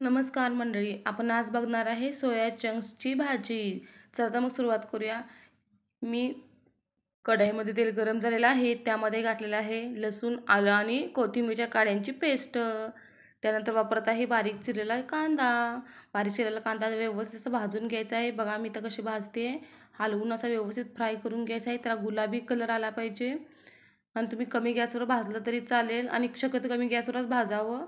नमस्कार मंडळी, आपण आज बघणार आहे सोया चंक्सची भाजी. चला तर मग सुरुवात करूया. मी कढईमध्ये तेल गरम झालेलं आहे, त्यामध्ये घातलेलं आहे लसूण, आलं आणि कोथिंबीरच्या काड्यांची पेस्ट. त्यानंतर वापरत आहे बारीक चिरलेला कांदा. बारीक चिरलेला कांदा व्यवस्थित असं भाजून घ्यायचा आहे. बघा मी तर कशी भाजते, हलवून असा व्यवस्थित फ्राय करून घ्यायचा आहे. त्याला गुलाबी कलर आला पाहिजे. आणि तुम्ही कमी गॅसवर भाजलं तरी चालेल आणि शक्यतो कमी गॅसवरच भाजावं.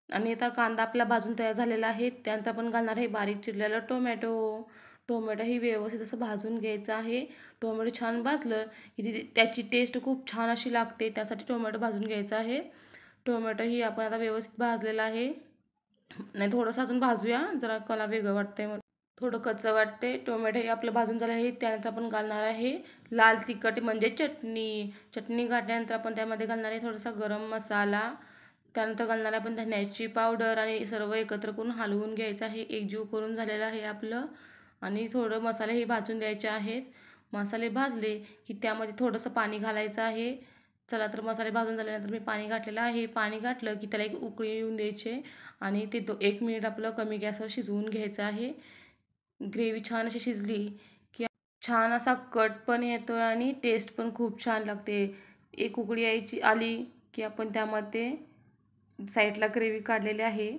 आणि आता कांदा आपला भाजून तयार झालेला आहे. त्यानंतर आपण घालणार आहे बारीक चिरलेलं टोमॅटो. टोमॅटो ही व्यवस्थित असं भाजून घ्यायचं आहे. टोमॅटो छान भाजलं की त्याची टेस्ट खूप छान अशी लागते, त्यासाठी टोमॅटो भाजून घ्यायचा आहे. टोमॅटो ही आपण आता व्यवस्थित भाजलेला आहे. नाही थोडंसं अजून भाजूया, जरा मला वेगळं वाटतंय, मग थोडं कच्चं वाटते. टोमॅटो हे आपलं भाजून झालं आहे. त्यानंतर आपण घालणार आहे लाल तिखट म्हणजे चटणी. चटणी घातल्यानंतर आपण त्यामध्ये घालणार आहे थोडासा गरम मसाला. त्यानंतर घालणार आहे आपण धन्याची पावडर आणि सर्व एकत्र करून हलवून घ्यायचं आहे. एकजीव करून झालेलं आहे आपलं. आणि थोडं मसालेही भाजून द्यायचे आहेत. मसाले भाजले की त्यामध्ये थोडंसं पाणी घालायचं आहे. चला तर मसाले भाजून झाल्यानंतर मी पाणी घातलेलं आहे. पाणी घातलं की त्याला एक उकळी येऊन द्यायचे आणि ते 1 मिनिट आपलं कमी गॅसवर शिजवून घ्यायचं आहे. ग्रेव्ही छान अशी शिजली की छान असा कट पण येतो आणि टेस्ट पण खूप छान लागते. एक उकळी आली की आपण त्यामध्ये साईडला ग्रेव्ही काढलेली आहे.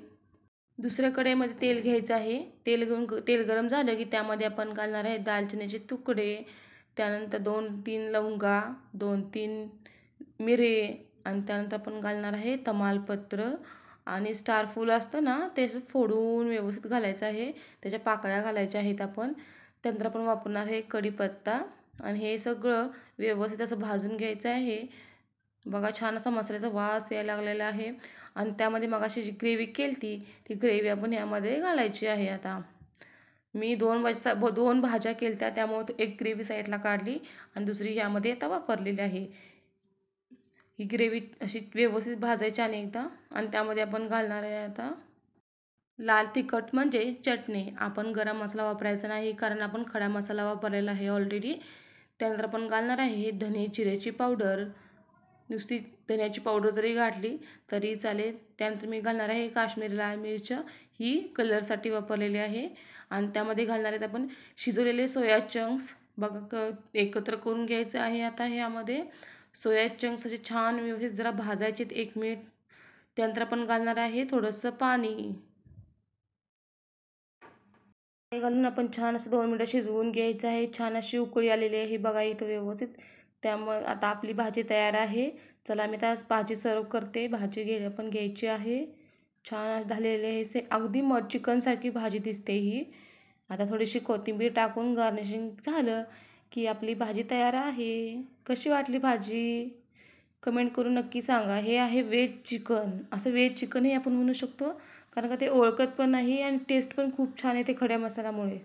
दुसऱ्या कढईमध्ये तेल घ्यायचं आहे. तेल गरम झालं की त्यामध्ये आपण घालणार आहे दालचिनीचे तुकडे. त्यानंतर 2-3 लवंगा, 2-3 मिरे आणि त्यानंतर आपण घालणार आहे तमालपत्र आणि स्टार फूल असतं ना, ते असं फोडून व्यवस्थित घालायचं आहे. त्याच्या पाकळ्या घालायच्या आहेत आपण. त्यानंतर आपण वापरणार आहे कढीपत्ता आणि हे सगळं व्यवस्थित असं भाजून घ्यायचं आहे. बघा छान असा मसाल्याचा वास यायला लागलेला आहे आणि त्यामध्ये मगाशी जी ग्रेव्ही केली ती ग्रेव्ही आपण यामध्ये घालायची आहे. आता मी 2 भाज्या केल्या, त्यामुळे एक ग्रेव्ही साईडला काढली आणि दुसरी यामध्ये आता वापरलेली आहे. ही ग्रेव्ही अशी व्यवस्थित भाजायची अनेकदा आणि त्यामध्ये आपण घालणार आहे आता लाल तिखट म्हणजे चटणी. आपण गरम मसाला वापरायचा नाही, कारण आपण खडा मसाला वापरलेला आहे ऑलरेडी. त्यानंतर आपण घालणार आहे धने जिऱ्याची पावडर. नुसती धन्याची पावडर जरी घातली तरी चालेल. त्यानंतर मी घालणार आहे काश्मीरी लाल मिरच, ही कलरसाठी वापरलेली आहे. आणि त्यामध्ये घालणार आहेत आपण शिजवलेले सोया चंक्स. बघा एकत्र करून घ्यायचं आहे. आता यामध्ये सोया चंक्स असे छान व्यवस्थित जरा भाजायचे 1 मिनिट. त्यानंतर आपण घालणार आहे थोडंसं पाणी. पाणी घालून आपण छान असं 2 मिनिटं शिजवून घ्यायचं आहे. छान अशी उकळी आलेली आहे बघा इथं व्यवस्थित. त्यामुळे आता आपली भाजी तयार आहे. चला मी आता भाजी सर्व करते. भाजी आपण घ्यायची आहे. छान झालेली आहे. अगदी चिकनसारखी भाजी दिसते ही. आता थोडीशी कोथिंबीर टाकून गार्निशिंग झालं की आपली भाजी तयार आहे. कशी वाटली भाजी? कमेंट करून नक्की सांगा. हे आहे व्हेज चिकन. असं व्हेज चिकनही आपण म्हणू शकतो, कारण का ते ओळखत पण नाही आणि टेस्ट पण खूप छान येते खड्या मसाल्यामुळे.